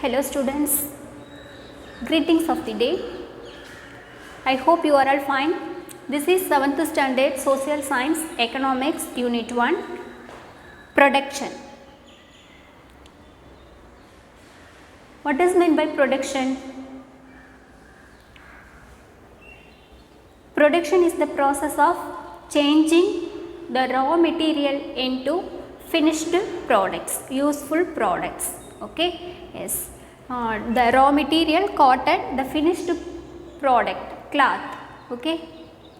Hello students, greetings of the day. I hope you are all fine. This is 7th standard Social Science Economics Unit 1 Production. What is meant by production? Production is the process of changing the raw material into finished products, useful products. Okay, yes, the raw material cotton, the finished product cloth. Okay,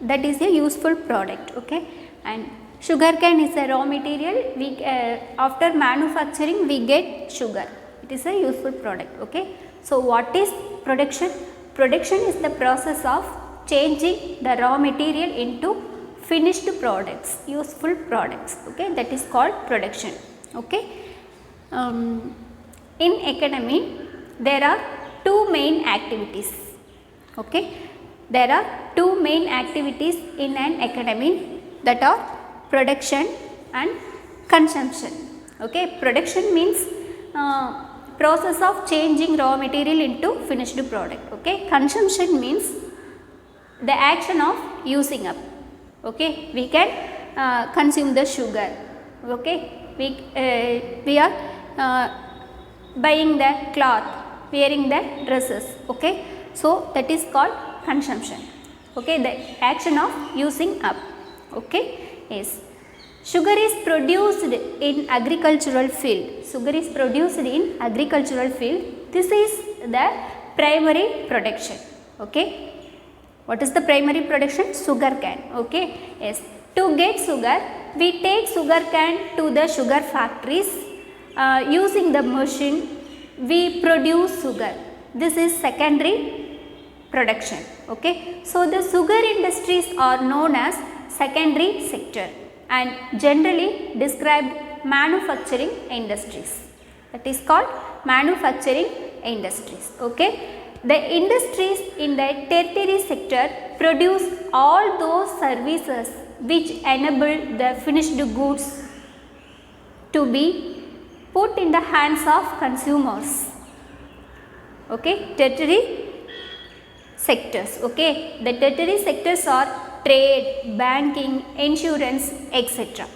that is a useful product. Okay, and sugarcane is a raw material. We after manufacturing we get sugar. It is a useful product. Okay, so what is production? Production is the process of changing the raw material into finished products, useful products. Okay, that is called production. Okay. In economy, there are two main activities. Okay, there are two main activities in an economy, that are production and consumption. Okay, production means process of changing raw material into finished product. Okay, consumption means the action of using up. Okay, we can consume the sugar. Okay, we are buying the cloth, wearing the dresses. Okay, so that is called consumption. Okay, the action of using up. Okay, yes. Sugar is produced in agricultural field. Sugar is produced in agricultural field. This is the primary production. Okay, what is the primary production? Sugar cane. Okay, yes. To get sugar, we take sugar cane to the sugar factories. Using the machine, we produce sugar. This is secondary production. Okay, so the sugar industries are known as secondary sector and generally described manufacturing industries. That is called manufacturing industries. Okay, the industries in the tertiary sector produce all those services which enable the finished goods to be put in the hands of consumers. Okay, tertiary sectors. Okay, the tertiary sectors are trade, banking, insurance, etc.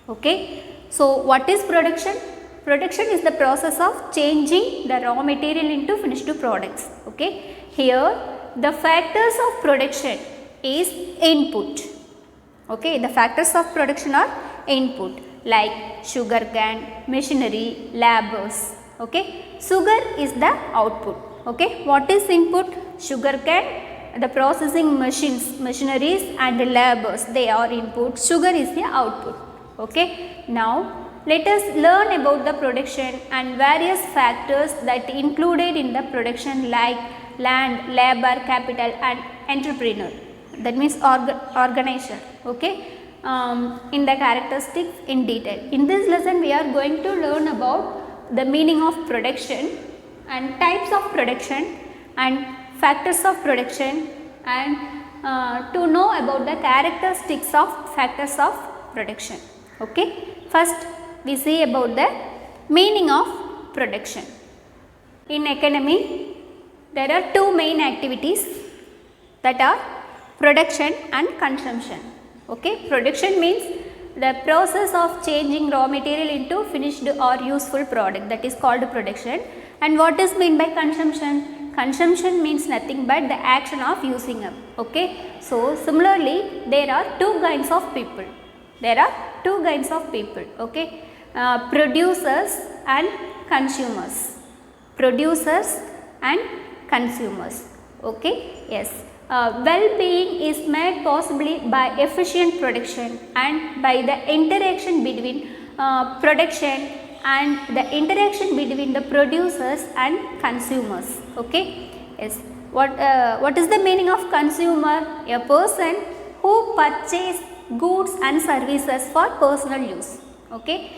Okay, so what is production? Production is the process of changing the raw material into finished products. Okay, here the factors of production is input. Okay, the factors of production are input like sugar cane, machinery, labors. Okay, sugar is the output. Okay, what is input? Sugar cane, the processing machines, machineries and the labors, they are input. Sugar is the output. Okay, now let us learn about the production and various factors that included in the production like land, labor, capital and entrepreneur. That means organizer. Okay, in the characteristics in detail. In this lesson we are going to learn about the meaning of production and types of production and factors of production and to know about the characteristics of factors of production. Okay, first we see about the meaning of production. In economy, there are two main activities, that are production and consumption. Okay, production means the process of changing raw material into finished or useful product, that is called production. And what is meant by consumption? Consumption means nothing but the action of using up. Okay, so similarly there are two kinds of people. There are two kinds of people. Okay, producers and consumers. Producers and consumers. Okay, yes. Well-being is made possibly by efficient production and by the interaction between production and the interaction between the producers and consumers. Okay, yes. What is the meaning of consumer? A person who purchase goods and services for personal use. Okay,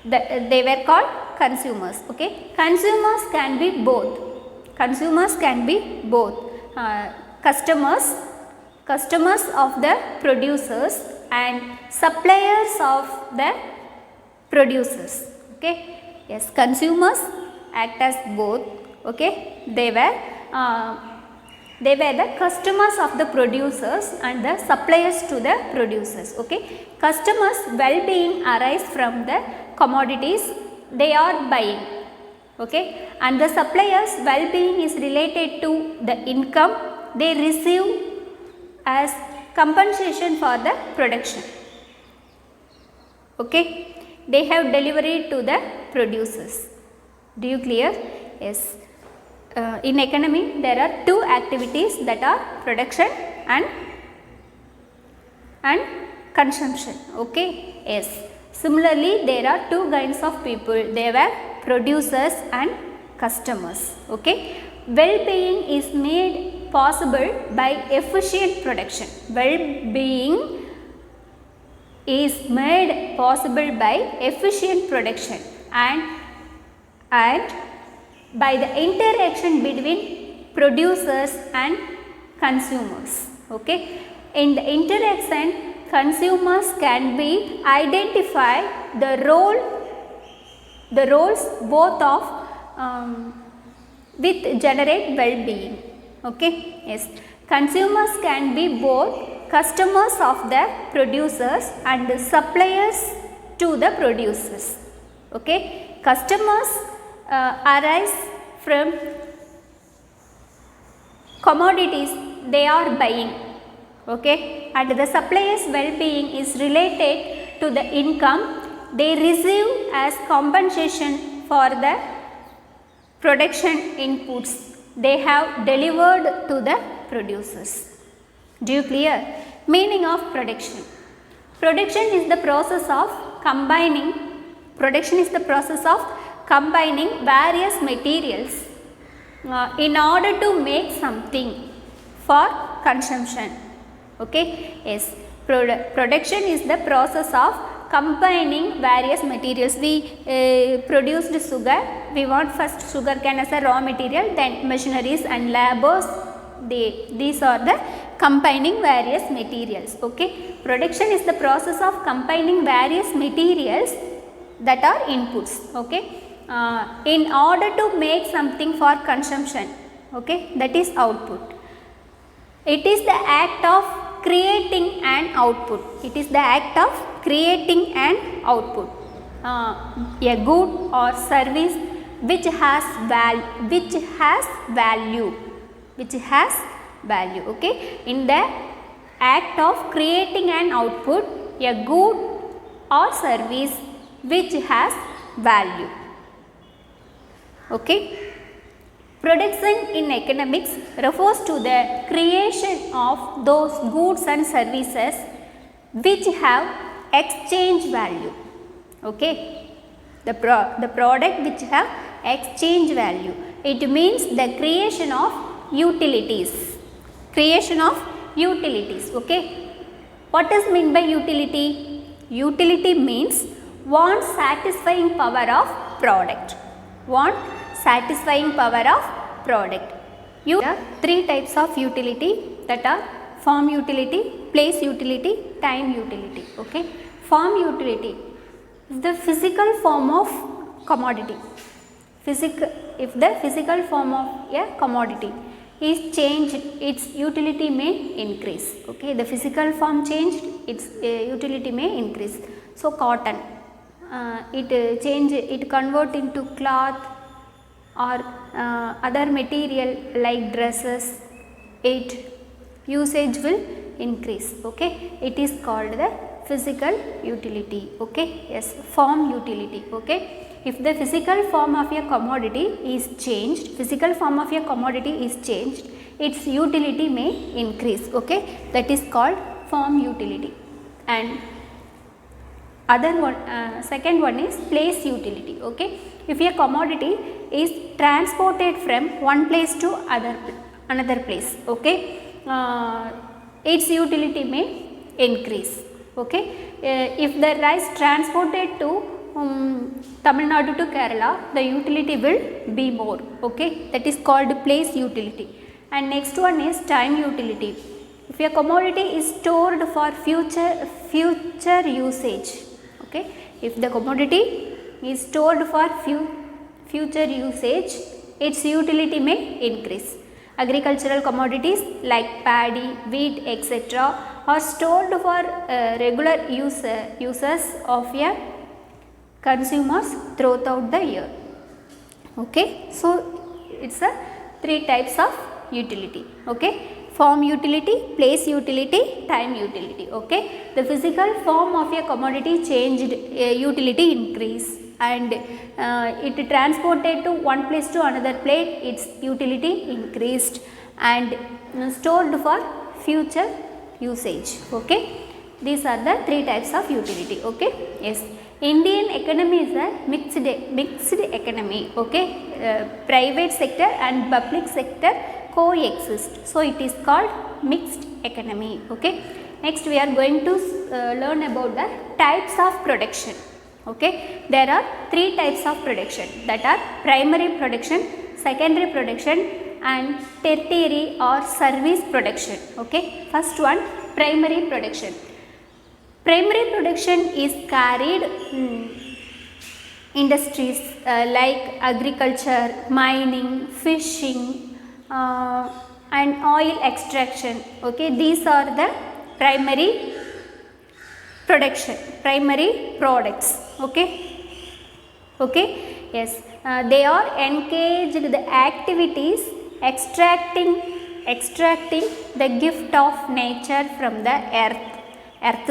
they were called consumers. Okay, consumers can be both. Consumers can be both. Customers of the producers and suppliers of the producers. Okay, yes, consumers act as both. Okay, they were the customers of the producers and the suppliers to the producers. Okay, customers' well-being arise from the commodities they are buying. Okay, and the suppliers' well-being is related to the income they receive as compensation for the production. Okay, they have delivered to the producers. Do you clear? Yes. In economy, there are two activities, that are production and consumption. Okay. Yes. Similarly, there are two kinds of people. They were producers and customers. Okay. Well-being is made possible by efficient production. Well-being is made possible by efficient production and by the interaction between producers and consumers. Okay. In the interaction, consumers can be identify the roles both of with generate well-being. Okay. Yes. Consumers can be both customers of the producers and suppliers to the producers. Okay. Customers arise from commodities they are buying. Okay. And the supplier's well-being is related to the income they receive as compensation for the production inputs they have delivered to the producers. Do you clear? Meaning of production. Production is the process of combining various materials in order to make something for consumption. Okay. Yes. Production is the process of combining various materials. We produced sugar. We want first sugar cane as a raw material, then machineries and labors. These are the combining various materials. Okay. Production is the process of combining various materials that are inputs. Okay. In order to make something for consumption. Okay. That is output. It is the act of creating an output. It is the act of creating an output. A good or service which has value. Okay. In the act of creating an output, a good or service which has value. Okay. Production in economics refers to the creation of those goods and services which have exchange value. Okay. The product which have exchange value. It means the creation of utilities. Okay. What is meant by utility? Utility means want satisfying power of product. There are three types of utility, that are form utility, place utility, time utility. Okay. Form utility is the physical form of commodity. If the physical form of a commodity is changed, its utility may increase. Okay. The physical form changed, its utility may increase. So cotton, it convert into cloth or other material like dresses, its usage will increase. Okay. It is called the physical utility. Okay. Yes. Form utility. Okay. If the physical form of a commodity is changed, its utility may increase. Okay. That is called form utility. And second one is place utility. Okay. If a commodity is transported from one place to another place, okay, its utility may increase. Okay. If the rice transported to Tamil Nadu to Kerala, the utility will be more. Okay. That is called place utility. And next one is time utility. If a commodity is stored for future usage, okay, if the commodity is stored for future usage, its utility may increase. Agricultural commodities like paddy, wheat, etc. are stored for regular uses of a consumers throughout the year. Okay, so it's a three types of utility. Okay, form utility, place utility, time utility. Okay, the physical form of a commodity changed, utility increase, and it transported to one place to another place, its utility increased, and stored for future usage. Okay, these are the three types of utility. Okay, yes. Indian economy is a mixed economy. Okay, private sector and public sector coexist, so it is called mixed economy. Okay, next we are going to learn about the types of production. Okay, there are three types of production, that are primary production, secondary production, and tertiary or service production. Okay, first one, primary production. Primary production is carried industries like agriculture, mining, fishing, and oil extraction. Okay, these are the primary production, primary products. Okay, okay, yes, they are engaged in the activities extracting the gift of nature from the earth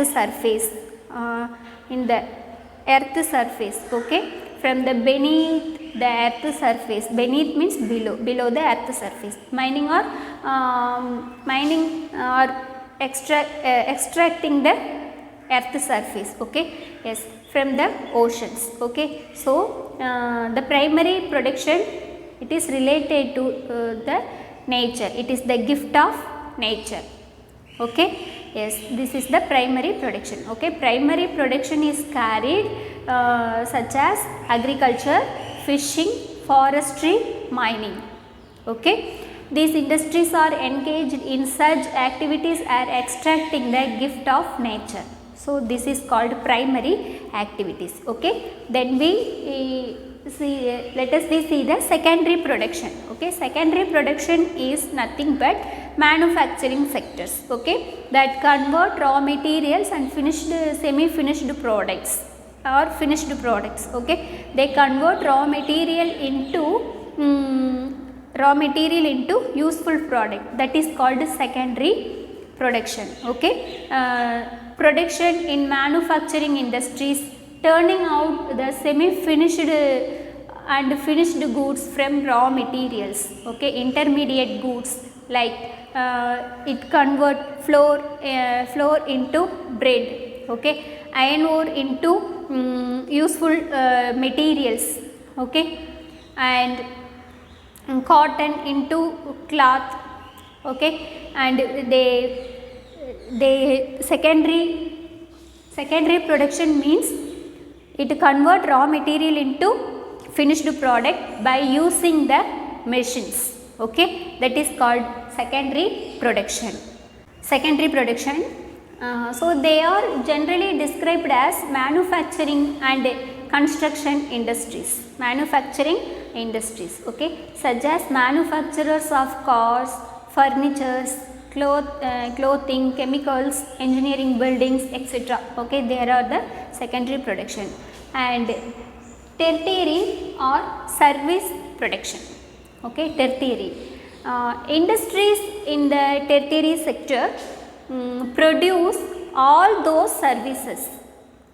surface, in the earth surface. Okay, from the beneath the earth surface, beneath means below the earth surface. Mining or extracting the earth surface. Okay, yes, from the oceans. Okay, so the primary production, it is related to the nature, it is the gift of nature. Okay, yes, this is the primary production. Okay, primary production is carried such as agriculture, fishing, forestry, mining. Okay, these industries are engaged in such activities as extracting the gift of nature. So this is called primary activities. Okay, then let us see the secondary production. Okay, secondary production is nothing but manufacturing sectors. Okay, that convert raw materials and semi-finished products or finished products. Okay, they convert raw material into useful product, that is called secondary production. Okay, production in manufacturing industries, turning out the semi-finished and finished goods from raw materials. Okay, intermediate goods like it convert flour into bread. Okay, iron ore into useful materials. Okay, and cotton into cloth. Okay, and they secondary production means it convert raw material into finished product by using the machines. Okay, that is called secondary production. Secondary production, so they are generally described as manufacturing and construction industries. Manufacturing industries, okay, such as manufacturers of cars, furnitures, clothing, chemicals, engineering, buildings, etc. Okay, there are the secondary production. And tertiary or service production. Okay, tertiary industries in the tertiary sector produce all those services.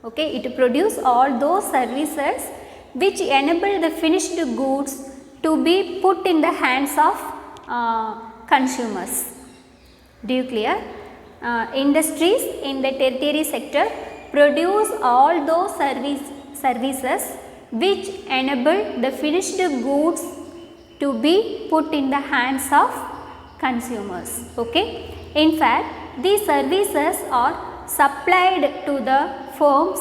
Okay, it produce all those services which enable the finished goods to be put in the hands of consumers. Do you clear? Industries in the tertiary sector produce all those services which enable the finished goods to be put in the hands of consumers. Okay? In fact, these services are supplied to the firms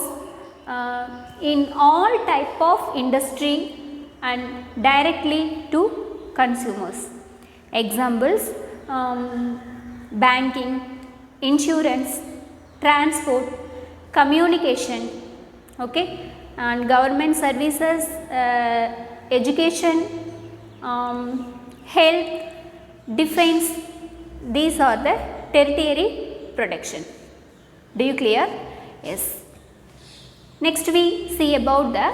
in all type of industry and directly to consumers. Examples, banking, insurance, transport, communication, okay, and government services education, health, defense, these are the tertiary production. Do you clear? Yes. Next we see about the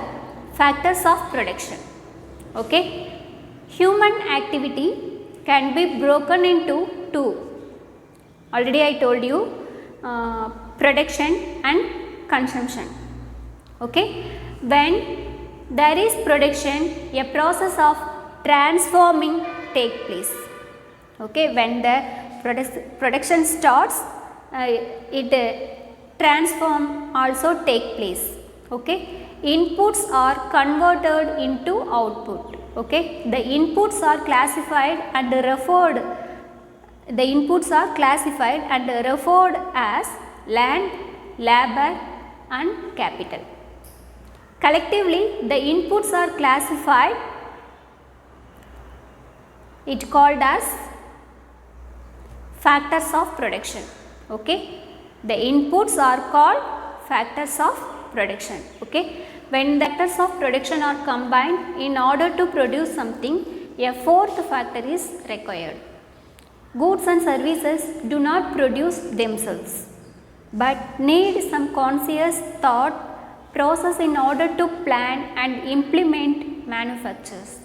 factors of production. Okay. Human activity can be broken into two. Already I told you, production and consumption. Okay. When there is production, a process of transforming take place. Okay. When the production starts, it transform also take place. Okay. Inputs are converted into output. Okay. The inputs are classified and referred. The inputs are classified and referred as land, labor and capital. Collectively, the inputs are classified, it called as factors of production. Okay. The inputs are called factors of production. Okay. When the factors of production are combined in order to produce something, a fourth factor is required. Goods and services do not produce themselves, but need some conscious thought process in order to plan and implement manufactures.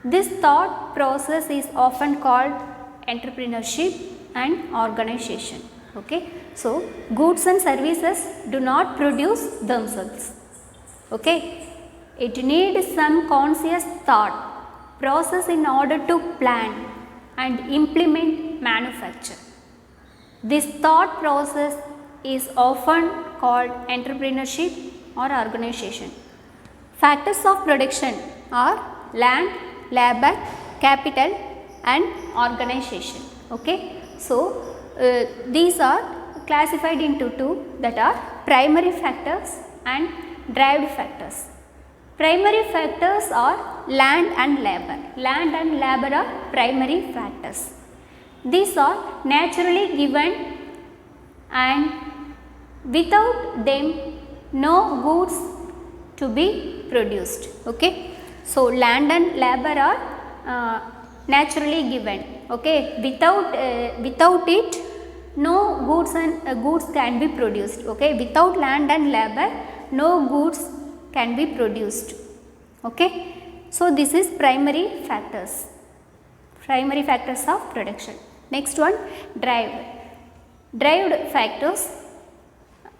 This thought process is often called entrepreneurship and organization. Okay. So, goods and services do not produce themselves. Okay. It needs some conscious thought process in order to plan and implement manufacture. This thought process is often called entrepreneurship or organization. Factors of production are land, labor, capital and organization. Okay. So, these are classified into two, that are primary factors and derived factors. Primary factors are land and labor. Land and labor are primary factors. These are naturally given and without them no goods to be produced. Okay. So, land and labor are naturally given. Okay. Without it no goods and goods can be produced. Okay. Without land and labor no goods can be produced. Okay. So, this is primary factors. Primary factors of production. Next one, derived. Derived factors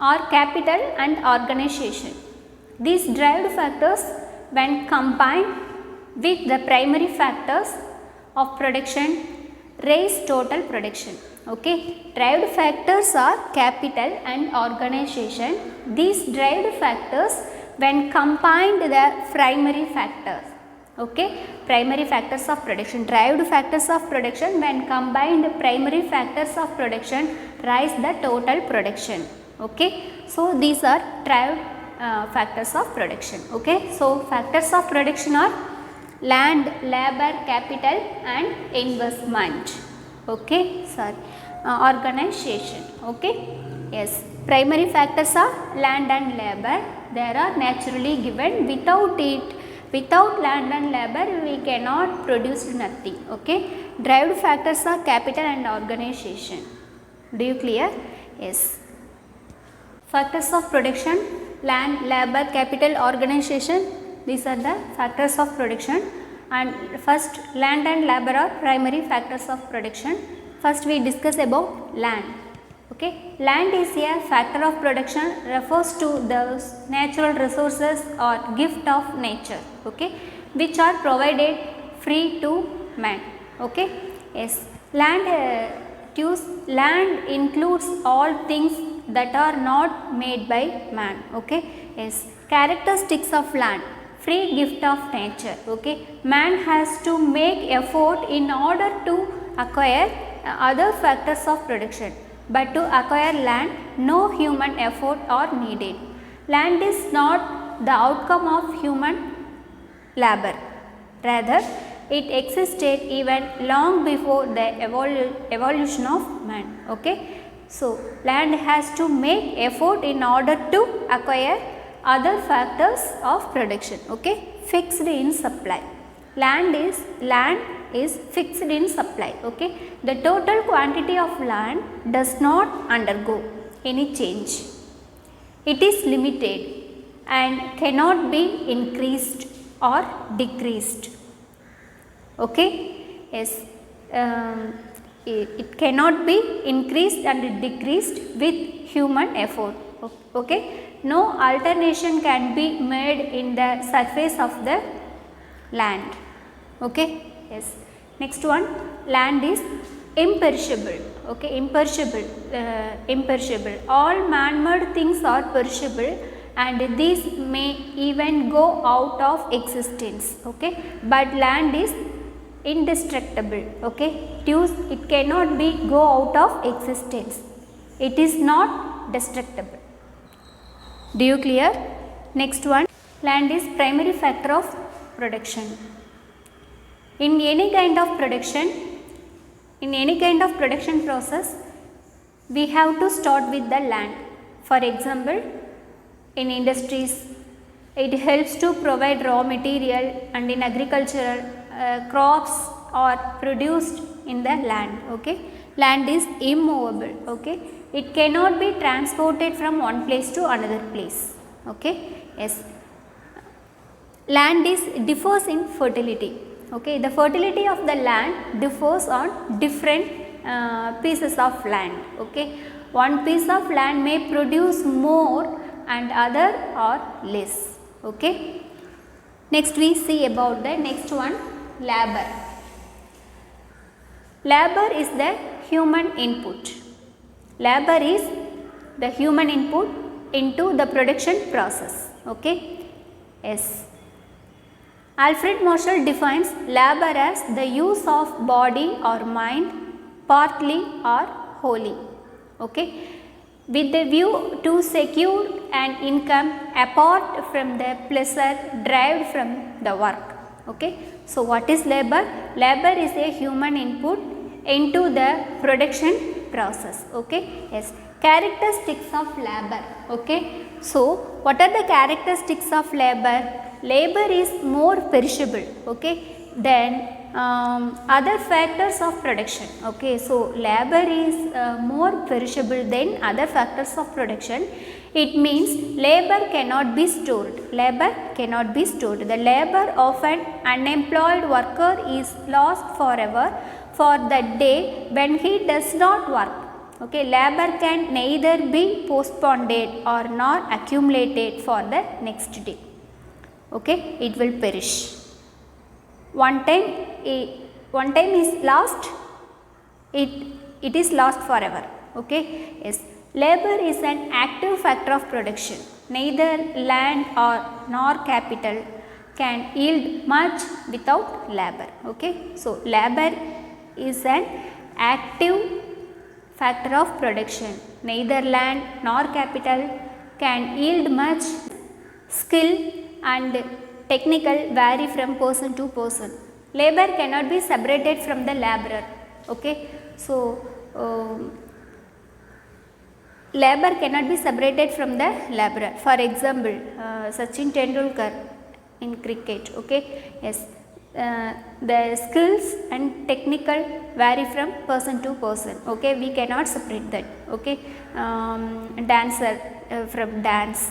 are capital and organization. These derived factors, when combined with the primary factors of production, raise total production. Okay. Derived factors are capital and organization. These derived factors, when combined the primary factors. Okay. Primary factors of production. Derived factors of production, when combined primary factors of production, rise the total production. Okay. So, these are derived factors of production. Okay. So, factors of production are land, labor, capital and investment. Okay. Sorry. Organization. Okay. Yes. Primary factors are land and labor. They are naturally given. Without it, without land and labor, we cannot produce nothing. Okay. Derived factors are capital and organization. Do you clear? Yes. Factors of production, land, labor, capital, organization. These are the factors of production. And first, land and labor are primary factors of production. First, we discuss about land. Okay. Land is a factor of production, refers to those natural resources or gift of nature. Okay. Which are provided free to man. Okay. Yes. Land includes all things that are not made by man. Okay. Yes. Characteristics of land, free gift of nature. Okay. Man has to make effort in order to acquire other factors of production, but to acquire land no human effort are needed. Land is not the outcome of human labor, rather it existed even long before the evolution of man. Okay. So, land has to make effort in order to acquire other factors of production. Okay. fixed in supply. Land is fixed in supply. Okay, the total quantity of land does not undergo any change. It is limited and cannot be increased or decreased. Okay, yes, it cannot be increased and decreased with human effort. Okay, no alteration can be made in the surface of the land. Okay, yes. Next one, land is imperishable. Okay, imperishable. All man-made things are perishable, and these may even go out of existence. Okay, but land is indestructible. Okay, it cannot be go out of existence. It is not destructible. Do you clear? Next one, land is primary factor of production. In any kind of production process, we have to start with the land. For example, in industries, it helps to provide raw material, and in agricultural, crops are produced in the land. Okay, land is immovable. Okay, it cannot be transported from one place to another place. Okay, yes. Land differs in fertility. Okay, the fertility of the land differs on different pieces of land. Okay, one piece of land may produce more and other or less. Okay, next we see about the next one, labor. Labor is the human input. Labor is the human input into the production process. Okay, yes. Alfred Marshall defines labor as the use of body or mind, partly or wholly. Okay, with the view to secure an income apart from the pleasure derived from the work. Okay, so what is labor? Labor is a human input into the production process. Okay, yes. Characteristics of labor. Okay, so what are the characteristics of labor? Labor is more perishable, okay, than other factors of production. Okay, so labor is more perishable than other factors of production. It means labor cannot be stored. Labor cannot be stored. The labor of an unemployed worker is lost forever for the day when he does not work. Okay, labor can neither be postponed or nor accumulated for the next day. Okay, it will perish. One time is lost, it is lost forever. Okay, yes. Labor is an active factor of production. Neither land nor capital can yield much without labor. Okay, so labor is an active factor of production. Neither land nor capital can yield much. Skill and technical vary from person to person. Labor cannot be separated from the laborer. Okay, so labor cannot be separated from the laborer. For example, Sachin Tendulkar in cricket. Okay, yes, the skills and technical vary from person to person. Okay, we cannot separate that. Okay, dancer from dance.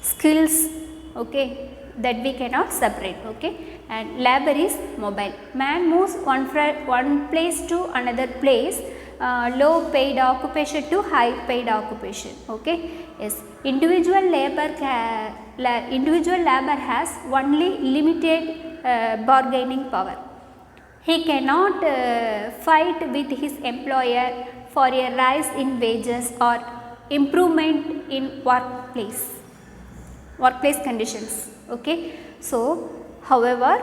Skills, okay, that we cannot separate. Okay, and labor is mobile. Man moves one place to another place, low paid occupation to high paid occupation. Okay, yes. Individual labor has only limited bargaining power. He cannot fight with his employer for a rise in wages or improvement in workplace conditions. Okay, so however,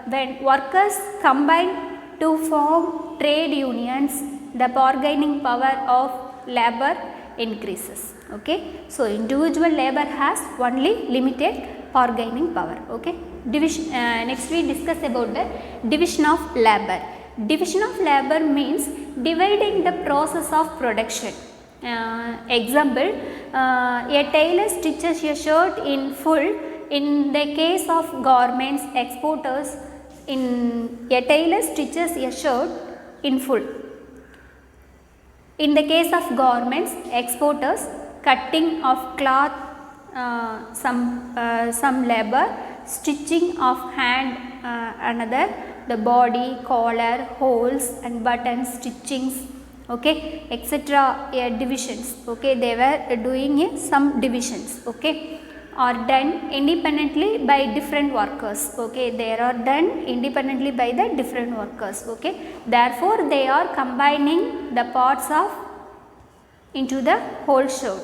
when workers combine to form trade unions, the bargaining power of labor increases. Okay, so individual labor has only limited bargaining power. Okay, next we discuss about the division of labor. Division of labor means dividing the process of production. Example, a tailor stitches a shirt in full In the case of garments, exporters, a tailor stitches a shirt in full. In the case of garments, exporters, cutting of cloth, some labor, stitching of hand, another, the body, collar, holes and buttons, stitchings, okay, etc. Divisions, okay, they were doing some divisions, okay, are done independently by different workers, okay, they are done independently by the different workers, okay, therefore they are combining the parts of into the whole shirt,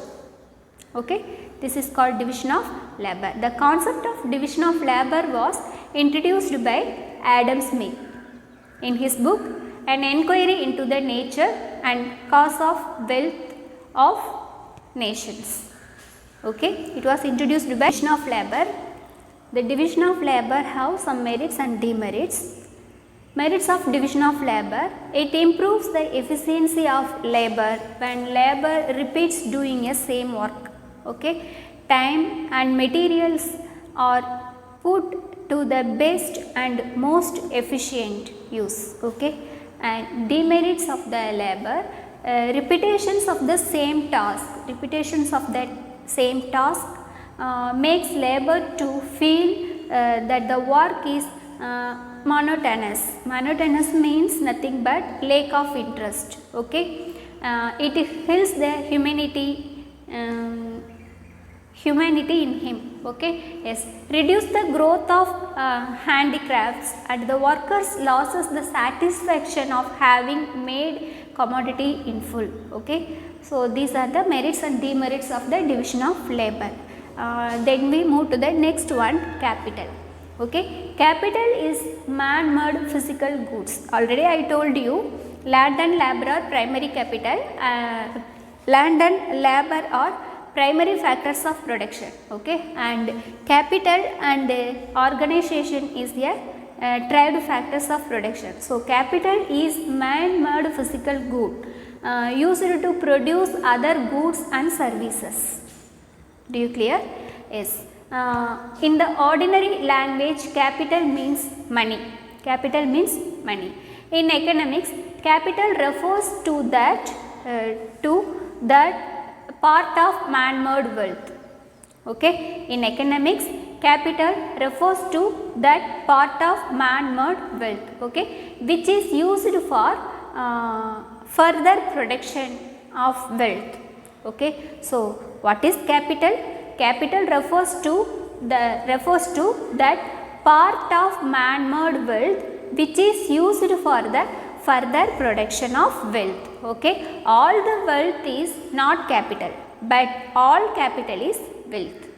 okay. This is called division of labor. The concept of division of labor was introduced by Adam Smith in his book An Enquiry into the Nature and Cause of Wealth of Nations. Okay, it was introduced by division of labor. The division of labor have some merits and demerits. Merits of division of labor: it improves the efficiency of labor when labor repeats doing a same work. Okay, time and materials are put to the best and most efficient use. Okay, and demerits of the labor: repetitions of the same task. Repetitions of that same task makes labor to feel that the work is monotonous. Monotonous means nothing but lack of interest. Okay, it kills the humanity in him. Okay, yes, reduce the growth of handicrafts and the workers loses the satisfaction of having made commodity in full. Okay, so these are the merits and demerits of the division of labor. Then we move to the next one, capital. Okay, capital is man-made physical goods. Already I told you, land and labor are primary capital. Land and labor are primary factors of production. Okay, and capital and organization is the derived factors of production. So capital is man-made physical good used to produce other goods and services. Do you clear? Yes. In the ordinary language, capital means money. Capital means money. In economics, capital refers to that part of man-made wealth. Okay, in economics, capital refers to that part of man-made wealth. Okay, which is used for further production of wealth. Okay, so what is capital? Capital refers to that part of man-made wealth which is used for the further production of wealth. Okay, all the wealth is not capital, but all capital is wealth.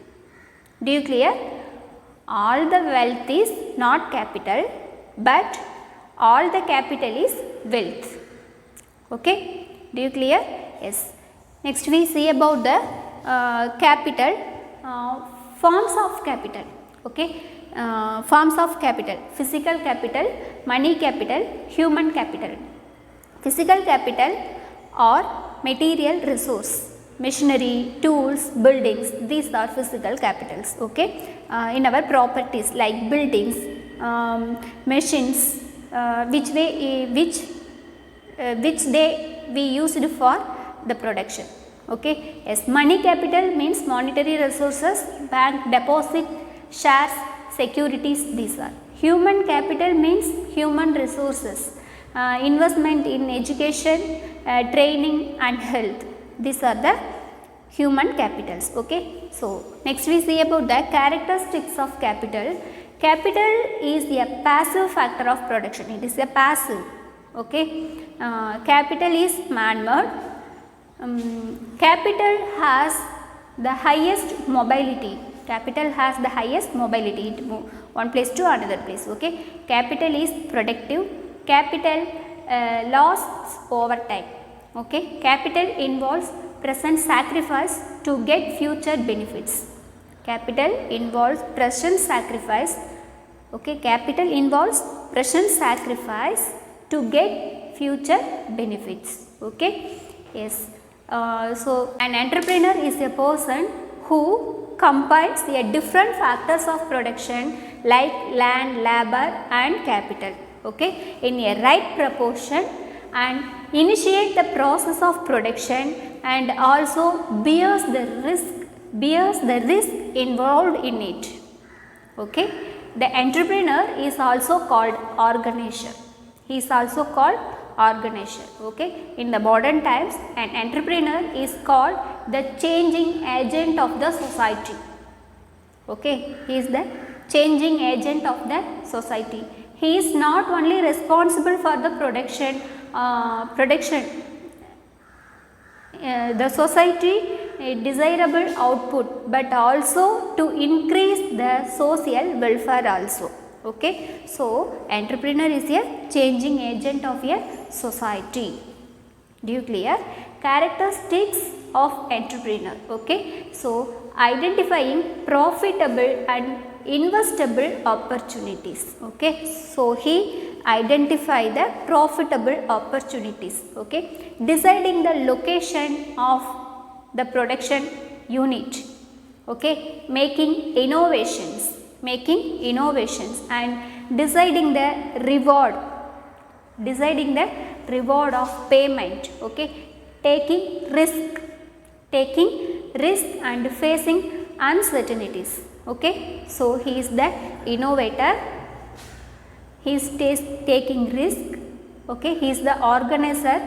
Do you clear? All the wealth is not capital, but all the capital is wealth. Okay, do you clear? Yes. Next we see about the capital, forms of capital. Okay, forms of capital: physical capital, money capital, human capital. Physical capital or material resource, machinery, tools, buildings, these are physical capitals. Okay, in our properties like buildings, machines, which we used for the production. Okay, yes, money capital means monetary resources, bank deposit, shares, securities, these are. Human capital means human resources, investment in education, training and health, these are the human capitals. Okay, so next we see about the characteristics of capital. Capital is a passive factor of production, it is a passive. Okay, capital is man-made. Capital has the highest mobility. Capital has the highest mobility, it moves one place to another place. Okay, capital is productive. Capital lasts over time. Okay, capital involves present sacrifice to get future benefits. Capital involves present sacrifice. Okay, capital involves present sacrifice to get future benefits. Okay, yes. So an entrepreneur is a person who combines a different factors of production like land, labor and capital, okay, in a right proportion and initiate the process of production and also bears the risk involved in it, okay. The entrepreneur is also called organizer. He is also called organizer, okay. In the modern times, an entrepreneur is called the changing agent of the society, okay. He is the changing agent of the society. He is not only responsible for the the society desirable output, but also to increase the social welfare also, okay. So, entrepreneur is a changing agent of a society. Do you clear? Characteristics of entrepreneur, okay. So, identifying profitable and investable opportunities, okay. So, he identify the profitable opportunities, okay. Deciding the location of the production unit, okay. Making innovations and deciding the reward of payment, okay. Taking risk and facing uncertainties, okay. So, he is the innovator, he is taking risk, okay. He is the organizer,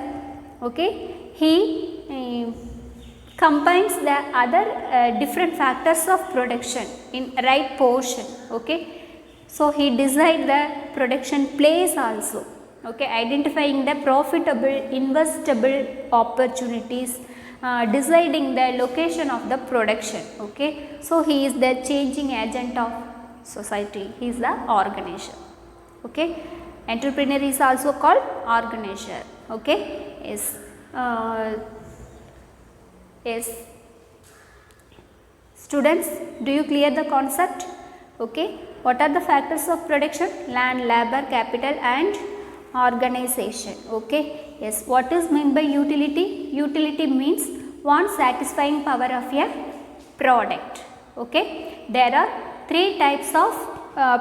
okay. He combines the other different factors of production in right portion, okay. So, he decide the production place also, okay, identifying the profitable investable opportunities, deciding the location of the production, okay. So, he is the changing agent of society, he is the organizer, okay. Entrepreneur is also called organizer, okay. Yes. Students, do you clear the concept? Okay. What are the factors of production? Land, labor, capital and organization, okay. Yes. What is meant by utility? Utility means one satisfying power of a product, okay. There are three types of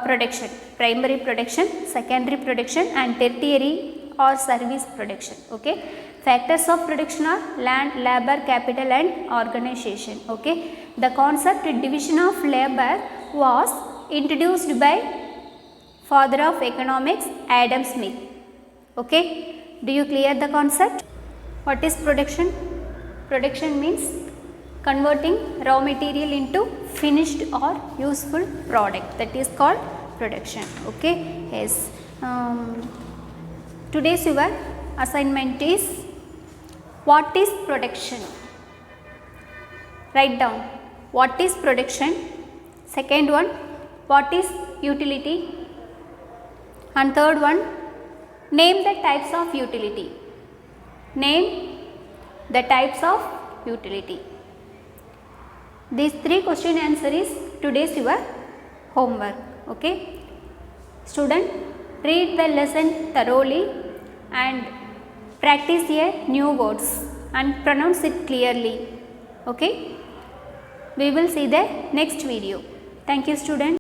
production: primary production, secondary production and tertiary or service production, okay. Factors of production are land, labor, capital and organization, okay. The concept division of labor was introduced by father of economics Adam Smith, okay. Do you clear the concept? What is production? Production means converting raw material into finished or useful product, that is called production, okay. Yes. Today's your assignment is what is production? Write down what is production. Second one, what is utility? And third one, name the types of utility. Name the types of utility. These three question answer is today's your homework, okay. Student, read the lesson thoroughly and practice a new words and pronounce it clearly, okay. We will see the next video. Thank you, student.